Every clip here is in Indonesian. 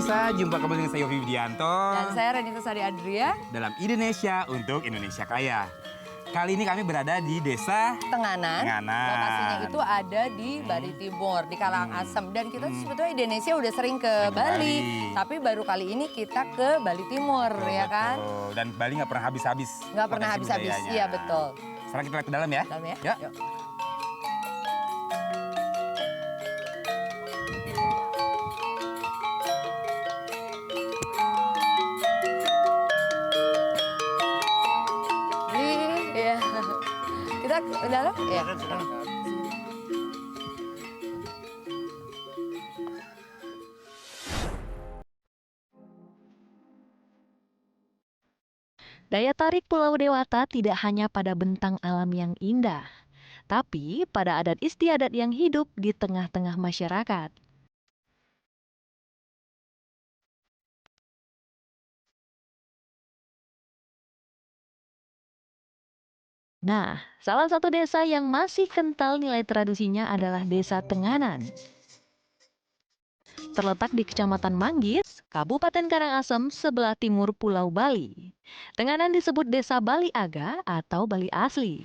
pemirsa, jumpa kembali dengan saya Yofi Widianto Dan saya Renita Sari Adria dalam Indonesia untuk Indonesia Kaya. Kali ini kami berada di desa Tenganan. Tenganan. Lokasinya itu ada di Bali Timur, di Karangasem. Dan kita sebetulnya Indonesia udah sering ke Bali. Tapi baru kali ini kita ke Bali Timur, ya kan? Dan Bali nggak pernah habis-habis. Nggak pernah habis-habis, iya betul. Sekarang kita lihat ke dalam ya. Dalam ya? Yuk. Yuk. Iya. Kita ke dalam? Iya. Daya tarik Pulau Dewata tidak hanya pada bentang alam yang indah, tapi pada adat istiadat yang hidup di tengah-tengah masyarakat. Nah, salah satu desa yang masih kental nilai tradisinya adalah Desa Tenganan. Terletak di Kecamatan Manggis, Kabupaten Karangasem, sebelah timur Pulau Bali. Tenganan disebut Desa Bali Aga atau Bali Asli.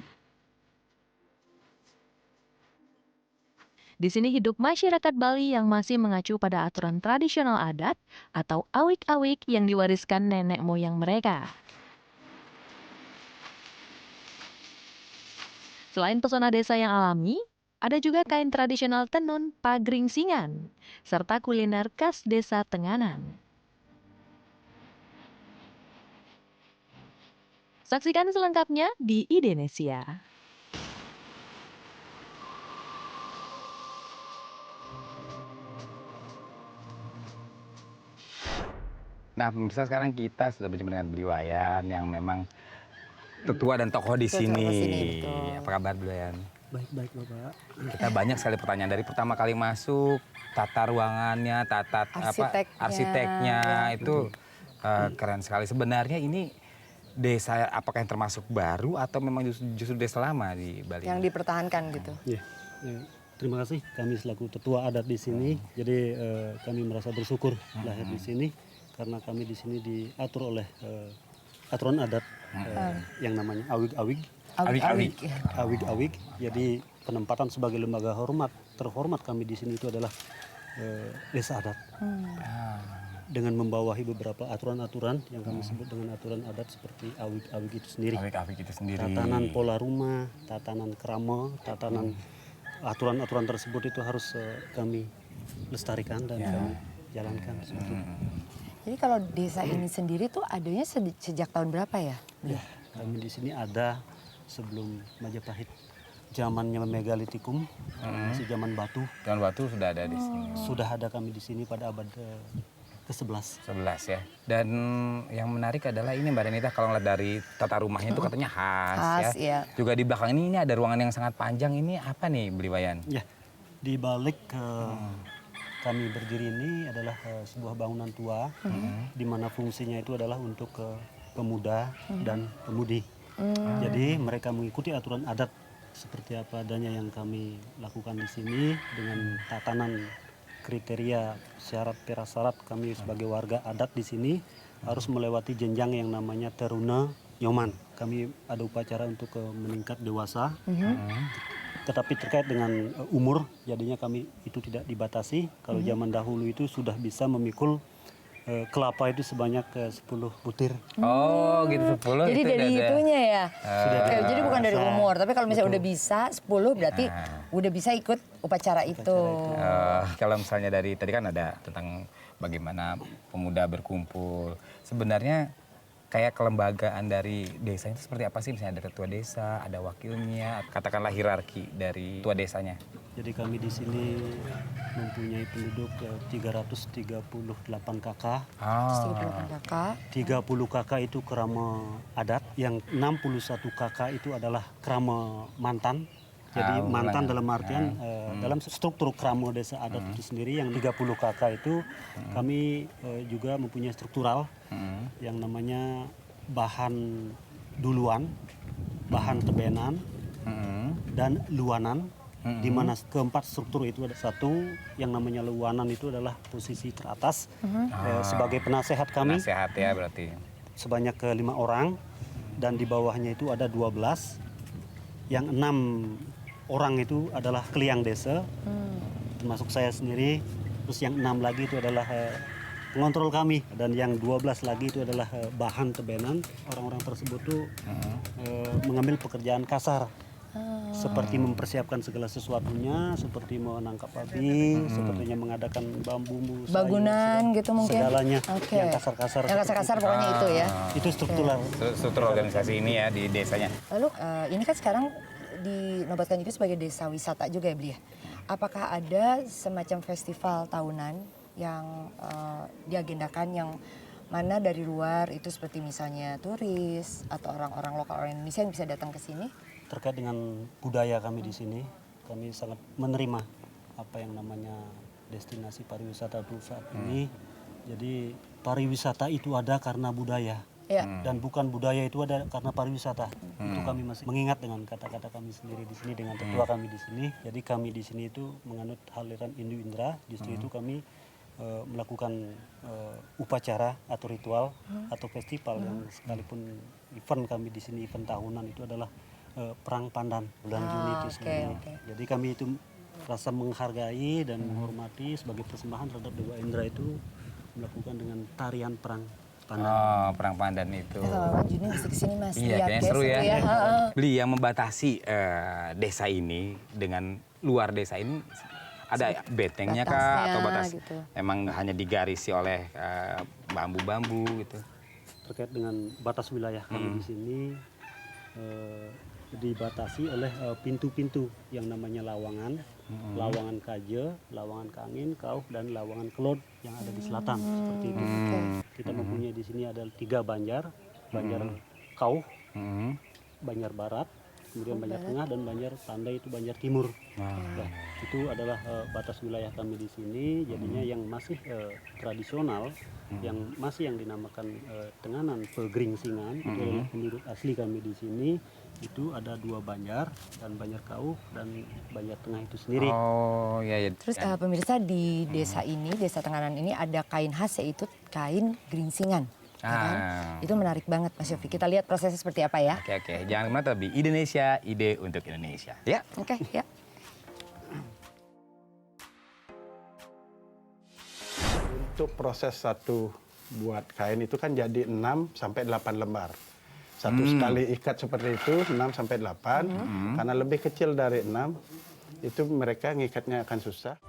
Di sini hidup masyarakat Bali yang masih mengacu pada aturan tradisional adat atau awik-awik yang diwariskan nenek moyang mereka. Selain pesona desa yang alami, ada juga kain tradisional tenun pagringsingan, serta kuliner khas Desa Tenganan. Saksikan selengkapnya di Indonesia. Nah, pemirsa, sekarang kita sudah berjumpa dengan Beli Wayan yang memang tetua dan tokoh di sini. Betul. Apa kabar Beli Wayan? Baik-baik Bapak. Kita banyak sekali pertanyaan dari pertama kali masuk, tata ruangannya, arsiteknya itu keren sekali. Sebenarnya ini desa apakah yang termasuk baru atau memang justru desa lama di Bali? Yang dipertahankan gitu. Ya, terima kasih kami selaku tetua adat di sini. Jadi kami merasa bersyukur lahir di sini karena kami di sini diatur oleh aturan adat yang namanya awig-awig. Awig-awig. Jadi penempatan sebagai lembaga terhormat kami di sini itu adalah desa adat. Dengan membawahi beberapa aturan-aturan yang kami sebut dengan aturan adat seperti awig-awig itu sendiri. Awig-awig itu sendiri. Tatanan pola rumah, tatanan kerama, tatanan aturan-aturan tersebut itu harus kami lestarikan dan kami jalankan seperti itu. Jadi kalau desa ini sendiri tuh adanya sejak tahun berapa ya? Ya, kami di sini ada sebelum Majapahit. Zamannya megalitikum, masih zaman batu. Zaman batu sudah ada di sini. Sudah ada kami di sini pada abad ke-11. 11 ya. Dan yang menarik adalah ini Mbak Renita, kalau ngeliat dari tata rumahnya itu katanya khas ya. Iya. Juga di belakang ini ada ruangan yang sangat panjang. Ini apa nih Beli Wayan? Ya, di balik kami berdiri ini adalah sebuah bangunan tua, di mana fungsinya itu adalah untuk pemuda dan pemudi. Jadi mereka mengikuti aturan adat seperti apa adanya yang kami lakukan di sini dengan tatanan kriteria syarat prasyarat kami sebagai warga adat di sini harus melewati jenjang yang namanya teruna nyoman. Kami ada upacara untuk meningkat dewasa. Tetapi terkait dengan umur, jadinya kami itu tidak dibatasi. Kalau zaman dahulu itu sudah bisa memikul kelapa itu sebanyak 10 butir. Oh gitu 10. Jadi itu dari udah ada. itunya ya? Jadi bukan dari Bisa. umur, tapi kalau misalnya udah bisa 10 berarti udah bisa ikut upacara itu. Kalau misalnya dari tadi kan ada tentang bagaimana pemuda berkumpul. Sebenarnya kayak kelembagaan dari desa itu seperti apa sih? Misalnya ada ketua desa, ada wakilnya, katakanlah hierarki dari ketua desanya. Jadi kami di sini mempunyai penduduk 338 kakak. 38 kakak. 30 kakak itu kerama adat, yang 61 kakak itu adalah kerama mantan. Jadi mantan dalam artian dalam struktur krama desa adat itu sendiri yang 30 kakak itu kami juga mempunyai struktural yang namanya bahan duluan, bahan tebenan, dan luanan, di mana keempat struktur itu ada satu yang namanya Lewanan itu adalah posisi teratas sebagai penasehat kami Penasehat ya berarti. sebanyak 5 orang dan di bawahnya itu ada 12 yang 6 orang itu adalah keliang desa termasuk saya sendiri, terus yang 6 lagi itu adalah pengontrol kami dan yang 12 lagi itu adalah bahan tebenan. Orang-orang tersebut tuh mengambil pekerjaan kasar seperti mempersiapkan segala sesuatunya, seperti menangkap babi, sepertinya mengadakan bambu, sayur, Bangunan gitu mungkin? segalanya Oke. yang kasar-kasar. Yang kasar-kasar pokoknya itu ya. Itu struktural. Struktur organisasi ini ya di desanya. Lalu ini kan sekarang dinobatkan itu sebagai desa wisata juga ya Beli ya. Apakah ada semacam festival tahunan yang diagendakan yang mana dari luar itu seperti misalnya turis atau orang-orang lokal orang Indonesia yang bisa datang ke sini? Terkait dengan budaya kami di sini, kami sangat menerima apa yang namanya destinasi pariwisata untuk saat ini. Jadi pariwisata itu ada karena budaya. Ya. Dan bukan budaya itu ada karena pariwisata. Itu kami masih mengingat dengan kata-kata kami sendiri di sini, dengan tetua kami di sini. Jadi kami di sini itu menganut aliran Hindu Indra. Justru itu kami melakukan upacara atau ritual atau festival yang sekalipun event kami di sini, event tahunan itu adalah Perang Pandan bulan Juni itu sendiri. Jadi kami itu rasa menghargai dan menghormati sebagai persembahan terhadap Dewa Indra itu melakukan dengan tarian Perang Pandan. Oh, Perang Pandan itu. Sama Mama Juni bisa kesini Mas. Iya, Lihat kayaknya deh, seru ya. Heeh. Beli yang membatasi desa ini dengan luar desa ini ada bentengnya kah Batasnya atau batas gitu. emang hanya digarisi oleh bambu-bambu gitu. Terkait dengan batas wilayah kami di sini dibatasi oleh pintu-pintu yang namanya lawangan, lawangan Kaje, lawangan Kangin, Kauh, dan lawangan Kelod yang ada di selatan seperti itu. Kita mempunyai di sini ada 3 banjar, Banjar Kauh, Banjar Barat, kemudian Banjar Tengah dan Banjar Tandai itu Banjar Timur. Nah, itu adalah batas wilayah kami di sini. Jadinya yang masih tradisional, yang masih yang dinamakan Tenganan Pegeringsingan, itu adalah penduduk asli kami di sini. Itu ada 2 Banjar dan Banjar Kauh dan Banjar Tengah itu sendiri. Oh, iya ya. Terus pemirsa di desa ini, desa Tenganan ini ada kain khas yaitu kain geringsingan. Ya kan? Itu menarik banget Mas Yofi. Kita lihat prosesnya seperti apa ya. Oke. Jangan kemana tapi Indonesia, ide untuk Indonesia. Ya. Oke, ya. Untuk proses satu buat kain itu kan jadi 6 sampai 8 lembar. Satu sekali ikat seperti itu 6 sampai 8. Karena lebih kecil dari 6 itu mereka ngikatnya akan susah.